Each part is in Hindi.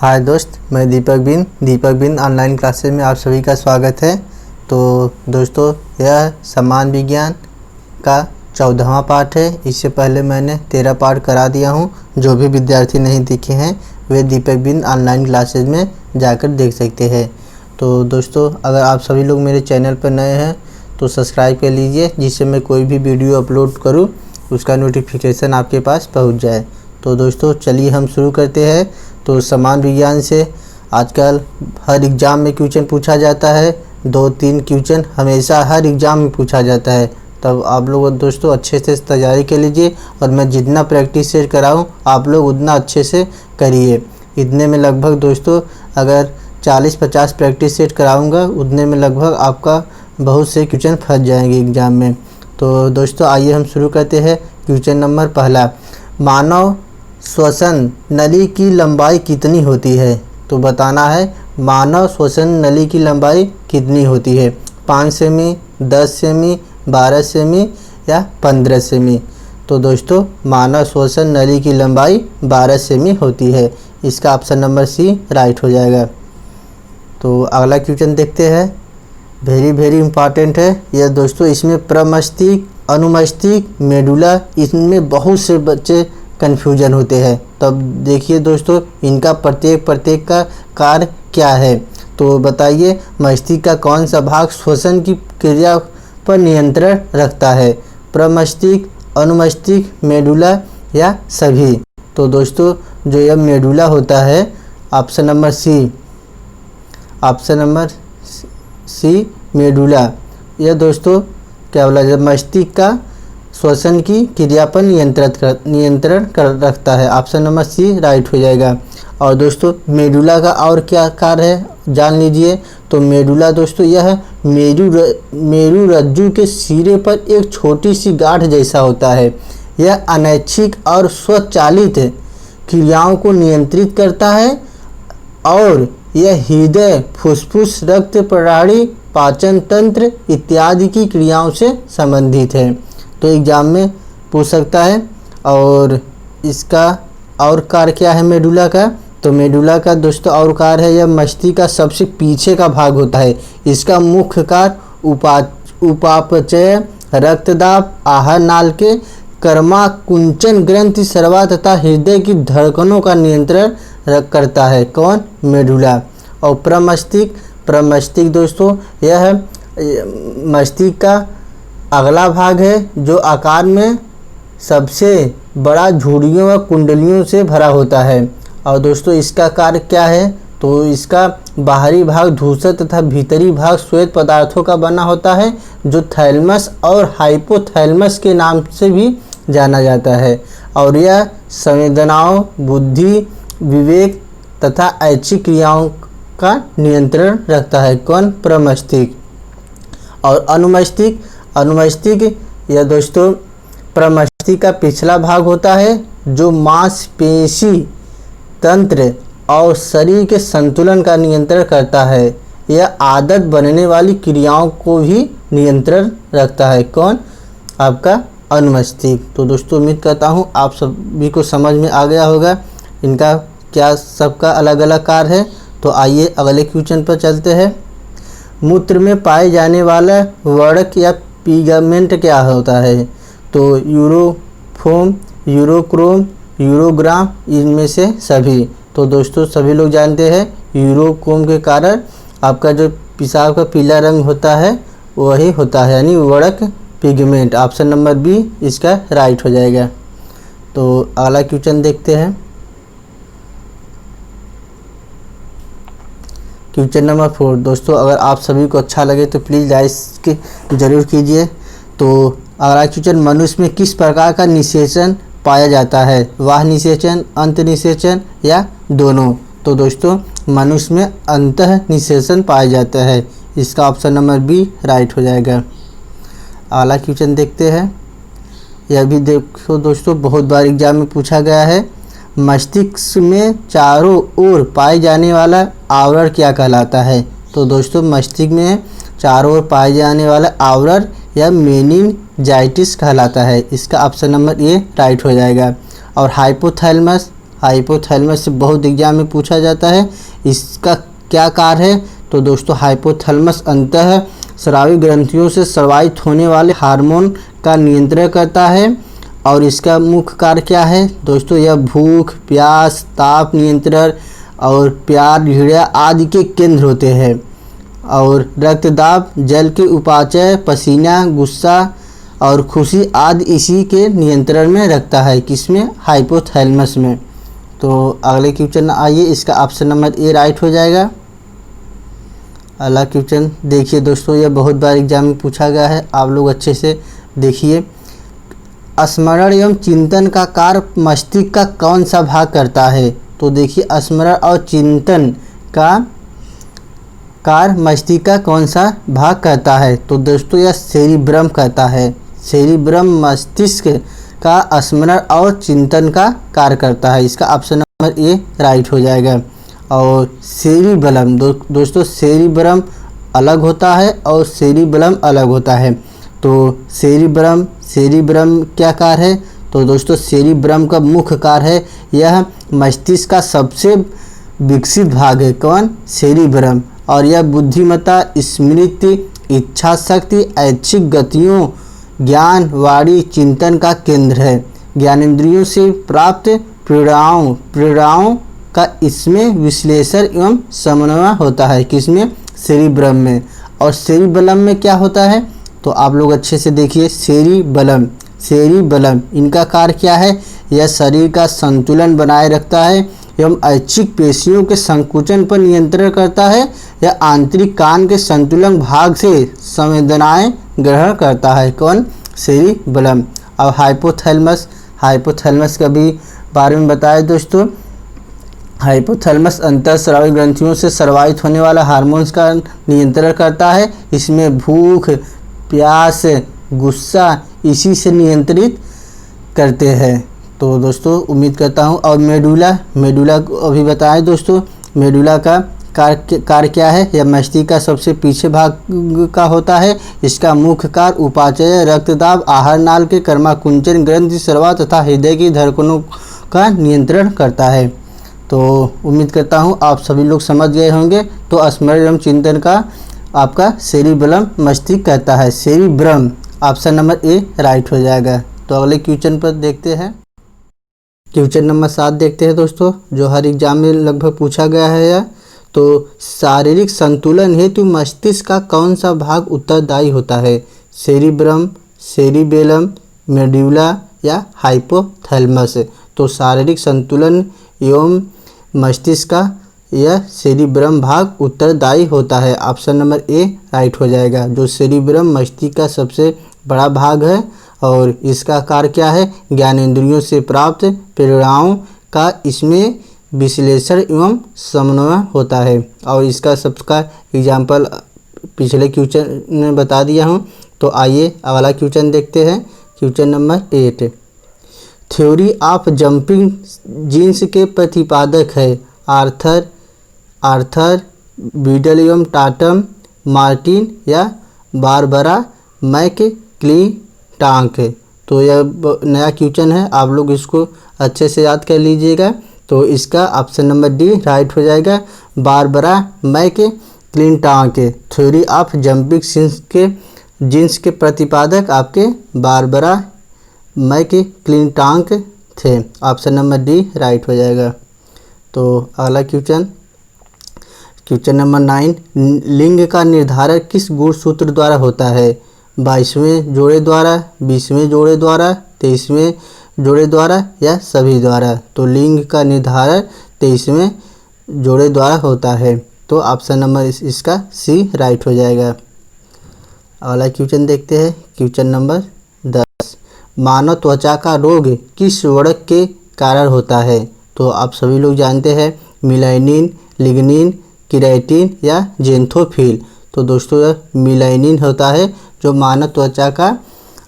हाय दोस्त, मैं दीपक बिन ऑनलाइन क्लासेस में आप सभी का स्वागत है। तो दोस्तों, यह समान विज्ञान का 14वां पाठ है। इससे पहले मैंने 13 पाठ करा दिया हूं। जो भी विद्यार्थी नहीं दिखे हैं वे दीपक बिन ऑनलाइन क्लासेस में जाकर देख सकते हैं। तो दोस्तों, अगर आप सभी लोग मेरे चैनल पर नए हैं तो सब्सक्राइब कर लीजिए, जिससे मैं कोई भी वीडियो अपलोड करूँ उसका नोटिफिकेशन आपके पास पहुँच जाए। तो दोस्तों, चलिए हम शुरू करते हैं। तो समान विज्ञान से आजकल हर एग्ज़ाम में क्वेश्चन पूछा जाता है। 2-3 क्वेश्चन हमेशा हर एग्ज़ाम में पूछा जाता है। तब आप लोग दोस्तों अच्छे से तैयारी कर लीजिए, और मैं जितना प्रैक्टिस से कराऊँ आप लोग उतना अच्छे से करिए। इतने में लगभग दोस्तों अगर 40-50 प्रैक्टिस सेट कराऊँगा उतने में लगभग आपका बहुत से क्वेश्चन फंस जाएंगे एग्ज़ाम में। तो दोस्तों आइए हम शुरू करते हैं। क्वेश्चन नंबर पहला, मानव श्वसन नली की लंबाई कितनी होती है? तो बताना है मानव श्वसन नली की लंबाई कितनी होती है। 5 सेमी, 10 सेमी, 12 सेमी या 15 सेमी। तो दोस्तों मानव श्वसन नली की लंबाई 12 सेमी होती है। इसका ऑप्शन नंबर सी राइट हो जाएगा। तो अगला क्वेश्चन देखते हैं। वेरी इम्पॉर्टेंट है यह दोस्तों। इसमें प्रमस्तिष्क, अनुमस्तिष्क, मेडुला, इसमें बहुत से बच्चे कन्फ्यूजन होते हैं। तब देखिए दोस्तों इनका प्रत्येक का कार्य क्या है। तो बताइए मस्तिष्क का कौन सा भाग श्वसन की क्रिया पर नियंत्रण रखता है? प्रमस्तिष्क, अनुमस्तिष्क, मेडुला या सभी? तो दोस्तों जो यह मेडुला होता है, ऑप्शन नंबर सी मेडुला, यह दोस्तों क्या बोला जाए मस्तिष्क का श्वसन की क्रिया पर नियंत्रण कर रखता है। ऑप्शन नंबर सी राइट हो जाएगा। और दोस्तों मेडुला का और क्या कार्य है जान लीजिए। तो मेडुला दोस्तों यह मेरु रज्जु के सिरे पर एक छोटी सी गांठ जैसा होता है। यह अनैच्छिक और स्वचालित क्रियाओं को नियंत्रित करता है, और यह हृदय, फुसफुस, रक्त प्रणाली, पाचन तंत्र इत्यादि की क्रियाओं से संबंधित है। तो एग्ज़ाम में पूछ सकता है। और इसका और कार्य क्या है मेडुला का? तो मेडुला का दोस्तों और कार्य है, यह मस्तिष्क का सबसे पीछे का भाग होता है। इसका मुख्य कार्य उपापचय, रक्तदाब, आहार नाल के कर्माकुंचन ग्रंथि, स्राव तथा हृदय की धड़कनों का नियंत्रण करता है। कौन? मेडुला। और प्रमस्तिष्क दोस्तों यह मस्तिष्क का अगला भाग है जो आकार में सबसे बड़ा झुर्रियों व कुंडलियों से भरा होता है। और दोस्तों इसका कार्य क्या है? तो इसका बाहरी भाग धूसर तथा भीतरी भाग श्वेत पदार्थों का बना होता है, जो थैलेमस और हाइपोथैलेमस के नाम से भी जाना जाता है। और यह संवेदनाओं, बुद्धि, विवेक तथा ऐच्छिक क्रियाओं का नियंत्रण रखता है। कौन? प्रमस्तिष्क। और अनुमस्तिष्क यह दोस्तों प्रमस्तिष्क का पिछला भाग होता है, जो मांसपेशी तंत्र और शरीर के संतुलन का नियंत्रण करता है। यह आदत बनने वाली क्रियाओं को भी नियंत्रण रखता है। कौन? आपका अनुमस्तिष्क। तो दोस्तों उम्मीद करता हूँ आप सभी को समझ में आ गया होगा इनका क्या सबका अलग अलग कार्य है। तो आइए अगले क्वेश्चन पर चलते हैं। मूत्र में पाए जाने वाला वर्णक या पिगमेंट क्या होता है? तो यूरोफोम, यूरोक्रोम, यूरोग्राम, इनमें से सभी। तो दोस्तों सभी लोग जानते हैं यूरोक्रोम के कारण आपका जो पेशाब का पीला रंग होता है वही होता है, यानी वर्णक पिगमेंट। ऑप्शन नंबर बी इसका राइट हो जाएगा। तो अगला क्वेश्चन देखते हैं। क्वेश्चन नंबर 4 दोस्तों, अगर आप सभी को अच्छा लगे तो प्लीज़ लाइक ज़रूर कीजिए। तो अगला क्वेश्चन, मनुष्य में किस प्रकार का निषेचन पाया जाता है? बाह्य निषेचन, अंत निषेचन या दोनों? तो दोस्तों मनुष्य में अंतः निषेचन पाया जाता है। इसका ऑप्शन नंबर बी राइट हो जाएगा। अगला क्वेश्चन देखते हैं। यह भी देखो दोस्तों बहुत बार एग्जाम में पूछा गया है। मस्तिष्क में चारों ओर पाए जाने वाला आवरण क्या कहलाता है? तो दोस्तों मस्तिष्क में चारों ओर पाए जाने वाला आवरण या मेनिंजाइटिस कहलाता है। इसका ऑप्शन नंबर ए राइट हो जाएगा। और हाइपोथैलेमस, हाइपोथैलेमस से बहुत एग्जाम में पूछा जाता है। इसका क्या कार्य है? तो दोस्तों हाइपोथैलेमस अंतः स्रावी ग्रंथियों से स्रावित होने वाले हार्मोन का नियंत्रण करता है। और इसका मुख्य कार्य क्या है दोस्तों? यह भूख, प्यास, ताप नियंत्रण और प्यार, घृणा आदि के केंद्र होते हैं। और रक्तदाब, जल के उपाचय, पसीना, गुस्सा और खुशी आदि इसी के नियंत्रण में रखता है। किसमें? हाइपोथैलेमस में। तो अगले क्वेश्चन आइए, इसका ऑप्शन नंबर ए राइट हो जाएगा। अगला क्वेश्चन देखिए दोस्तों, यह बहुत बार एग्जाम में पूछा गया है, आप लोग अच्छे से देखिए। स्मरण एवं चिंतन का कार्य मस्तिष्क का कौन सा भाग करता है? तो देखिए स्मरण और चिंतन का कार्य मस्तिष्क का कौन सा भाग करता है? तो दोस्तों यह सेरिब्रम करता है। सेरिब्रम मस्तिष्क का स्मरण और चिंतन का कार्य करता है। इसका ऑप्शन नंबर ए राइट हो जाएगा। और सेरिबलम दोस्तों सेरिब्रम अलग होता है और सेरिबलम अलग होता है। तो सेरिब्रम क्या कार्य है? तो दोस्तों सेरिब्रम का मुख्य कार्य है, यह मस्तिष्क का सबसे विकसित भाग है। कौन? सेरिब्रम। और यह बुद्धिमत्ता, स्मृति, इच्छा शक्ति, ऐच्छिक गतियों, ज्ञान, वाणी, चिंतन का केंद्र है। ज्ञानेंद्रियों से प्राप्त प्रेरणाओं का इसमें विश्लेषण एवं समन्वय होता है। किसमें? सेरिब्रम में। और सेरिबलम में क्या होता है? तो आप लोग अच्छे से देखिए। सेरिबलम इनका कार्य क्या है? यह शरीर का संतुलन बनाए रखता है एवं ऐच्छिक पेशियों के संकुचन पर नियंत्रण करता है। यह आंतरिक कान के संतुलन भाग से संवेदनाएं ग्रहण करता है। कौन? सेरिबलम। अब हाइपोथैलेमस का भी बारे में बताया दोस्तों। हाइपोथैलेमस अंतःस्रावी ग्रंथियों से स्रावित होने वाला हार्मोन्स का नियंत्रण करता है। इसमें भूख, प्यास, गुस्सा इसी से नियंत्रित करते हैं। तो दोस्तों उम्मीद करता हूँ। और मेडुला को अभी बताएं दोस्तों। मेडुला का कार्य क्या है? यह मस्तिष्क का सबसे पीछे भाग का होता है। इसका मुख्य कार्य उपाचय, रक्तदाब, आहार नाल के कर्माकुंचन, ग्रंथि, स्राव तथा हृदय की धड़कनों का नियंत्रण करता है। तो उम्मीद करता हूँ आप सभी लोग समझ गए होंगे। तो स्मरण एवं चिंतन का आपका सेरिबलम मस्तिष्क कहता है। Cerebrum option number A right हो जाएगा। तो अगले क्वेश्चन पर देखते हैं। क्वेश्चन नंबर 7 देखते हैं दोस्तों, जो हर एग्जाम में लगभग पूछा गया है यह। तो शारीरिक संतुलन हेतु मस्तिष्क का कौन सा भाग उत्तरदायी होता है? सेरिब्रम, सेरिबेलम, मेडुला या हाइपोथैलेमस? तो शारीरिक संतुलन एवं मस्तिष्क का यह सेरिब्रम भाग उत्तरदायी होता है। ऑप्शन नंबर ए राइट हो जाएगा। जो सेरिब्रम मस्तिष्क का सबसे बड़ा भाग है और इसका कार्य क्या है? ज्ञानेंद्रियों से प्राप्त प्रेरणाओं का इसमें विश्लेषण एवं समन्वय होता है। और इसका सबका एग्जाम्पल पिछले क्वेश्चन में बता दिया हूँ। तो आइए अगला क्वेश्चन देखते हैं। Question number 8 theory of jumping genes के प्रतिपादक है। आर्थर बीडल एवं टाटम, मार्टिन या बारबरा मैकक्लिंटॉक? तो यह नया क्वेश्चन है, आप लोग इसको अच्छे से याद कर लीजिएगा। तो इसका ऑप्शन नंबर डी राइट हो जाएगा। Barbara McClintock theory of jumping genes के प्रतिपादक आपके बारबरा मैकक्लिंटॉक थे। ऑप्शन नंबर डी राइट हो जाएगा। तो अगला क्वेश्चन नंबर 9 लिंग का निर्धारण किस गुणसूत्र द्वारा होता है? 22वें जोड़े द्वारा, 20वें जोड़े द्वारा, 23वें जोड़े द्वारा या सभी द्वारा? तो लिंग का निर्धारण 23वें जोड़े द्वारा होता है। तो ऑप्शन नंबर इसका सी राइट हो जाएगा। अगला क्वेश्चन देखते हैं। क्वेश्चन नंबर 10 मानव त्वचा का रोग किस वर्णक के कारण होता है? तो आप सभी लोग जानते हैं मिलानिन, लिग्निन, केराटिन या जेंथोफिल। तो दोस्तों यह मिलानिन होता है जो मानव त्वचा का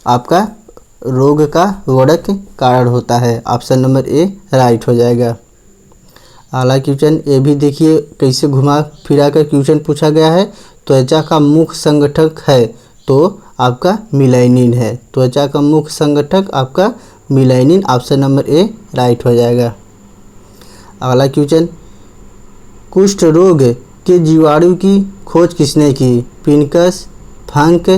आपका रोग का वर्णक कारण होता है। ऑप्शन नंबर ए राइट हो जाएगा। अगला क्वेश्चन ये भी देखिए कैसे घुमा फिरा कर क्वेश्चन पूछा गया है। त्वचा का मुख्य संगठक है तो आपका मिलानिन है। त्वचा का मुख्य संगठक आपका melanin. Option number A right हो जाएगा। अगला क्वेश्चन, कुष्ठ रोग के जीवाणु की खोज किसने की? पिनकस, फंक,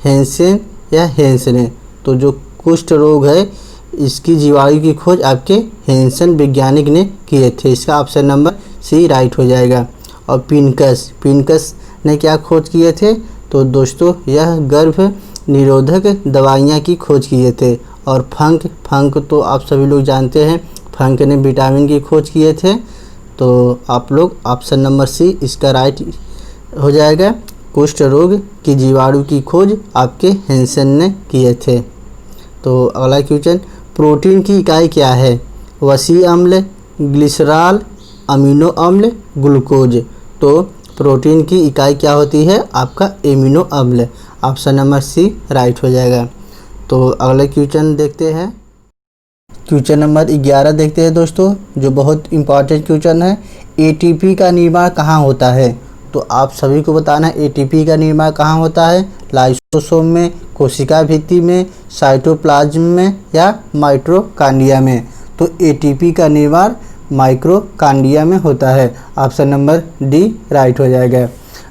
हेंसेन या हेंस ने? तो जो कुष्ठ रोग है इसकी जीवाणु की खोज आपके हेंसन वैज्ञानिक ने किए थे। इसका ऑप्शन नंबर सी राइट हो जाएगा। और पिनकस ने क्या खोज किए थे? तो दोस्तों यह गर्भ निरोधक दवाइयाँ की खोज किए थे। और फंक तो आप सभी लोग जानते हैं, फंक ने विटामिन की खोज किए थे। तो आप लोग ऑप्शन नंबर सी इसका राइट हो जाएगा। कुष्ठ रोग की जीवाणु की खोज आपके हेंसन ने किए थे। तो अगला क्वेश्चन, प्रोटीन की इकाई क्या है? वसी अम्ल, ग्लिसरॉल, अमीनो अम्ल, ग्लूकोज? तो प्रोटीन की इकाई क्या होती है? आपका एमिनो अम्ल। ऑप्शन नंबर सी राइट हो जाएगा। तो अगला क्वेश्चन देखते हैं, क्वेश्चन नंबर 11 देखते हैं दोस्तों, जो बहुत इंपॉर्टेंट क्वेश्चन है। एटीपी का निर्माण कहाँ होता है? तो आप सभी को बताना है एटीपी का निर्माण कहाँ होता है। लाइसोसोम में, कोशिका भित्ति में, साइटोप्लाज्म में या माइटोकॉन्ड्रिया में? तो एटीपी का निर्माण माइटोकॉन्ड्रिया में होता है। ऑप्शन नंबर डी राइट हो जाएगा।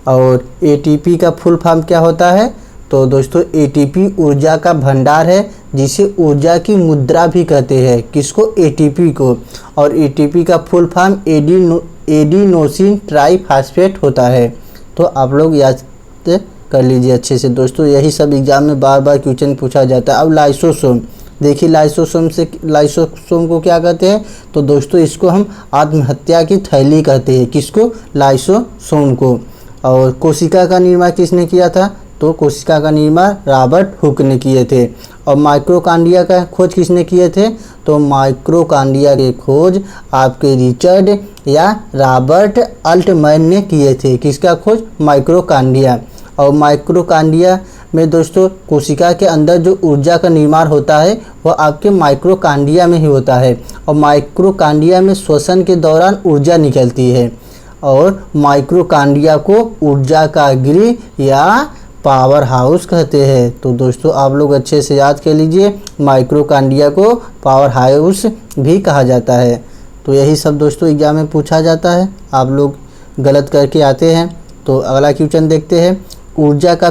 और एटीपी का फुल फॉर्म क्या होता है? तो दोस्तों एटीपी ऊर्जा का भंडार है, जिसे ऊर्जा की मुद्रा भी कहते हैं। किसको? एटीपी को। और एटीपी का फुल फॉर्म एडिनोसिन ट्राईफॉस्फेट होता है। तो आप लोग याद कर लीजिए अच्छे से दोस्तों, यही सब एग्जाम में बार बार क्वेश्चन पूछा जाता है। अब लाइसोसोम देखिए, लाइसोसोम को क्या कहते हैं? तो दोस्तों इसको हम आत्महत्या की थैली कहते हैं। किसको? लाइसोसोम को। और कोशिका का निर्माण किसने किया था? तो कोशिका का निर्माण रॉबर्ट हुक ने किए थे। और माइटोकॉन्ड्रिया का खोज किसने किए थे? तो माइटोकॉन्ड्रिया की खोज आपके रिचर्ड या रॉबर्ट अल्टमैन ने किए थे। किसका खोज? माइटोकॉन्ड्रिया। और माइटोकॉन्ड्रिया में दोस्तों कोशिका के अंदर जो ऊर्जा का निर्माण होता है वह आपके माइटोकॉन्ड्रिया में ही होता है। और माइटोकॉन्ड्रिया में श्वसन के दौरान ऊर्जा निकलती है। और माइटोकॉन्ड्रिया को ऊर्जा का गृह या पावर हाउस कहते हैं। तो दोस्तों आप लोग अच्छे से याद कर लीजिए, माइटोकॉन्ड्रिया को पावर हाउस भी कहा जाता है। तो यही सब दोस्तों एग्जाम में पूछा जाता है, आप लोग गलत करके आते हैं। तो अगला क्वेश्चन देखते हैं, ऊर्जा का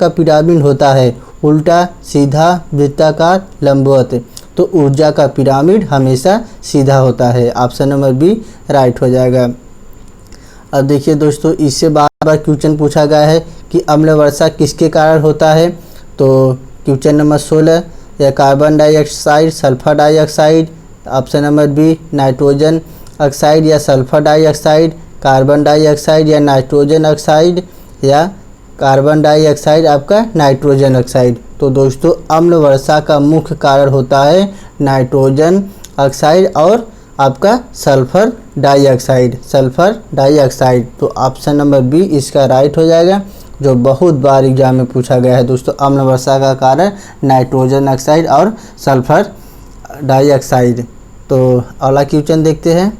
पिरामिड होता है उल्टा, सीधा, वृत्ताकार, लंबवत? तो ऊर्जा का पिरामिड हमेशा सीधा होता है। ऑप्शन नंबर बी राइट हो जाएगा। अब देखिए दोस्तों, इससे बार बार क्वेश्चन पूछा गया है कि अम्ल वर्षा किसके कारण होता है? तो क्वेश्चन नंबर 16, या carbon dioxide, sulphur dioxide? Option number B nitrogen oxide या सल्फर डाइऑक्साइड, कार्बन डाइऑक्साइड या नाइट्रोजन ऑक्साइड, या कार्बन डाइऑक्साइड आपका नाइट्रोजन ऑक्साइड? तो दोस्तों अम्ल वर्षा का मुख्य कारण होता है नाइट्रोजन ऑक्साइड और आपका सल्फर डाइऑक्साइड। तो ऑप्शन नंबर बी इसका राइट हो जाएगा, जो बहुत बार एग्जाम में पूछा गया है दोस्तों। अम्ल वर्षा का कारण नाइट्रोजन ऑक्साइड और सल्फर डाइऑक्साइड। तो अगला क्वेश्चन देखते हैं।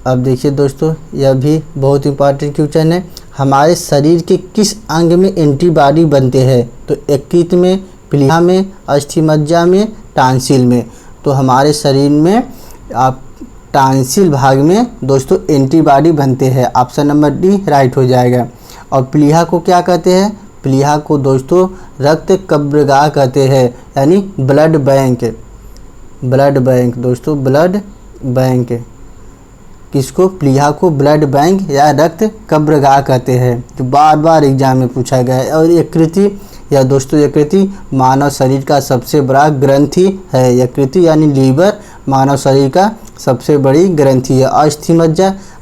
अब देखिए दोस्तों, यह भी बहुत इंपॉर्टेंट क्वेश्चन है, हमारे शरीर के किस अंग में एंटीबॉडी बनते हैं? तो यकृत में, प्लीहा में, अस्थिमज्जा में, टांसिल में? तो हमारे शरीर में आप टांसिल भाग में दोस्तों एंटीबॉडी बनते हैं। ऑप्शन नंबर डी राइट हो जाएगा। और प्लीहा को क्या कहते हैं? प्लीहा को दोस्तों रक्त कब्रगाह कहते हैं, यानी ब्लड बैंक दोस्तों, ब्लड बैंक। किसको? प्लीहा को ब्लड बैंक या रक्त कब्रगाह कहते हैं, जो बार बार एग्जाम में पूछा गया है। और यकृति या दोस्तों यकृति मानव शरीर का सबसे बड़ा ग्रंथि है। यकृति यानी लीवर मानव शरीर का सबसे बड़ी ग्रंथि है।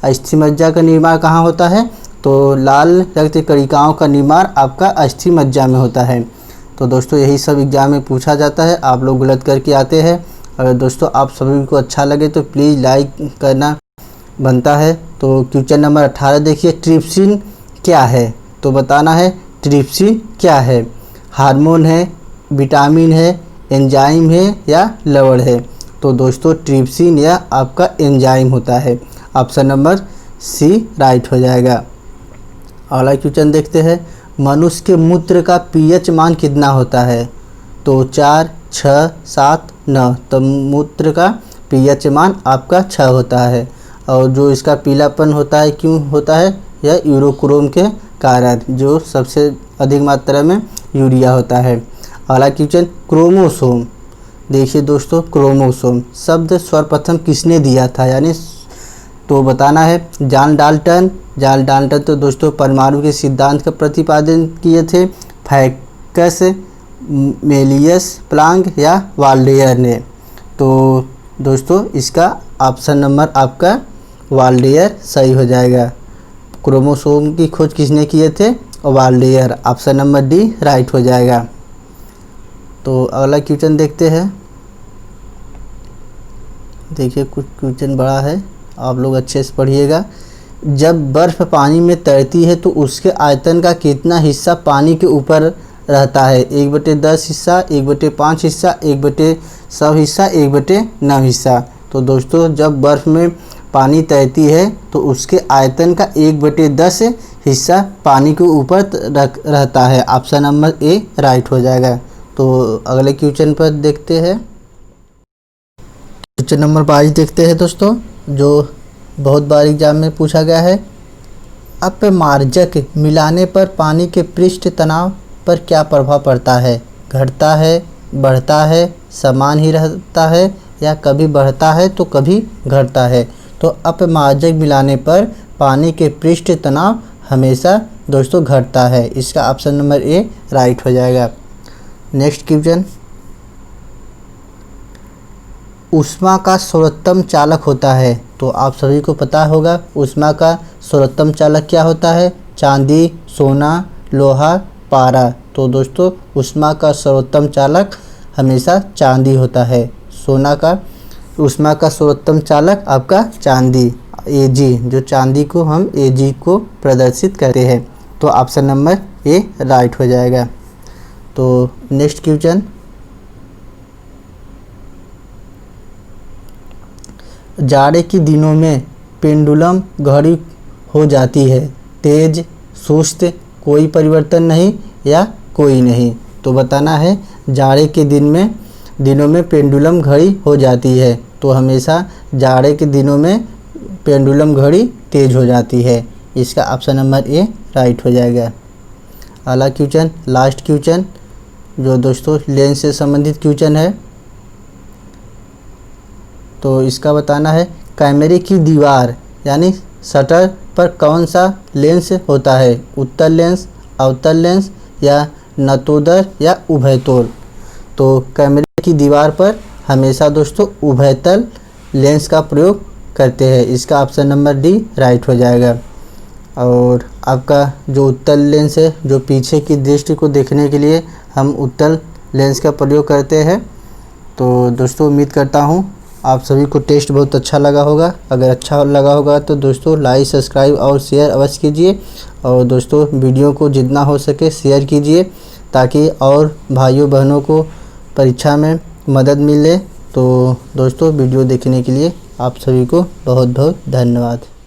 अस्थिमज्जा का निर्माण कहाँ होता है? तो लाल रक्त कणिकाओं का निर्माण आपका अस्थिमज्जा में होता है। तो दोस्तों यही सब एग्जाम में पूछा जाता है, आप लोग गलत करके आते हैं। अगर दोस्तों आप सभी को अच्छा लगे तो प्लीज़ लाइक करना बनता है। तो क्वेश्चन नंबर 18 देखिए, ट्रिप्सिन क्या है? तो बताना है ट्रिप्सिन क्या है। हार्मोन है, विटामिन है, एंजाइम है या लवण है? तो दोस्तों ट्रिप्सिन या आपका एंजाइम होता है। ऑप्शन नंबर सी राइट हो जाएगा। अगला क्वेश्चन देखते हैं, मनुष्य के मूत्र का पीएच मान कितना होता है? तो 4, 6, 7, 9। तो मूत्र का पीएच मान आपका 6 होता है। और जो इसका पीलापन होता है क्यों होता है, यह यूरोक्रोम के कारण, जो सबसे अधिक मात्रा में यूरिया होता है। अगला क्वेश्चन क्रोमोसोम। देखिए दोस्तों, क्रोमोसोम शब्द सर्वप्रथम किसने दिया था, यानी तो बताना है जॉन डाल्टन। जॉन डाल्टन तो दोस्तों परमाणु के सिद्धांत का प्रतिपादन किए थे। फैक्स, मेलियस प्लांक या वाल्डेयर ने। तो दोस्तों इसका ऑप्शन नंबर आपका वाल्डेयर सही हो जाएगा। क्रोमोसोम की खोज किसने किए थे, Waldeyer. Option number D right हो जाएगा। तो अगला क्वेश्चन देखते हैं। देखिए कुछ क्वेश्चन बड़ा है, आप लोग अच्छे से पढ़िएगा। जब बर्फ़ पानी में तैरती है तो उसके आयतन का कितना हिस्सा पानी के ऊपर रहता है, 1/10 हिस्सा, 1/5 हिस्सा, 1/100 हिस्सा, 1/9 हिस्सा। तो दोस्तों जब बर्फ़ में पानी तैरती है तो उसके आयतन का 1/10 हिस्सा पानी के ऊपर रहता है। ऑप्शन नंबर ए राइट हो जाएगा। तो अगले क्वेश्चन पर देखते हैं। क्वेश्चन नंबर 22 देखते हैं दोस्तों, जो बहुत बार एग्जाम में पूछा गया है। अपमार्जक मिलाने पर पानी के पृष्ठ तनाव पर क्या प्रभाव पड़ता है, घटता है, बढ़ता है, समान ही रहता है या कभी बढ़ता है तो कभी घटता है। तो अपमार्जक मिलाने पर पानी के पृष्ठ तनाव हमेशा दोस्तों घटता है। इसका ऑप्शन नंबर ए राइट हो जाएगा। नेक्स्ट क्वेश्चन, ऊष्मा का सर्वोत्तम चालक होता है। तो आप सभी को पता होगा ऊष्मा का सर्वोत्तम चालक क्या होता है, चांदी, सोना, लोहा, पारा। तो दोस्तों ऊष्मा का सर्वोत्तम चालक हमेशा चांदी होता है। ऊष्मा का सर्वोत्तम चालक आपका चांदी, Ag, जो चांदी को हम Ag को प्रदर्शित करते हैं। तो ऑप्शन नंबर ए राइट हो जाएगा। तो नेक्स्ट क्वेश्चन, जाड़े के दिनों में पेंडुलम घड़ी हो जाती है, तेज, सुस्त, कोई परिवर्तन नहीं या कोई नहीं। तो बताना है जाड़े के दिनों में पेंडुलम घड़ी हो जाती है। तो हमेशा जाड़े के दिनों में पेंडुलम घड़ी तेज हो जाती है। इसका ऑप्शन नंबर ए राइट हो जाएगा। अगला क्वेश्चन, लास्ट क्वेश्चन, जो दोस्तों लेंस से संबंधित क्वेश्चन है। तो इसका बताना है कैमरे की दीवार यानी शटर पर कौन सा लेंस होता है, उत्तल लेंस, अवतल लेंस या नतोदर या उभयतल। तो कैमरे की दीवार पर हमेशा दोस्तों उभयतल लेंस का प्रयोग करते हैं। इसका ऑप्शन नंबर डी राइट हो जाएगा। और आपका जो उत्तल लेंस है, जो पीछे की दृष्टि को देखने के लिए हम उत्तल लेंस का प्रयोग करते हैं। तो दोस्तों उम्मीद करता हूँ आप सभी को टेस्ट बहुत अच्छा लगा होगा। अगर अच्छा लगा होगा तो दोस्तों लाइक, सब्सक्राइब और शेयर अवश्य कीजिए। और दोस्तों वीडियो को जितना हो सके शेयर कीजिए ताकि और भाइयों बहनों को परीक्षा में मदद मिले। तो दोस्तों वीडियो देखने के लिए आप सभी को बहुत बहुत धन्यवाद।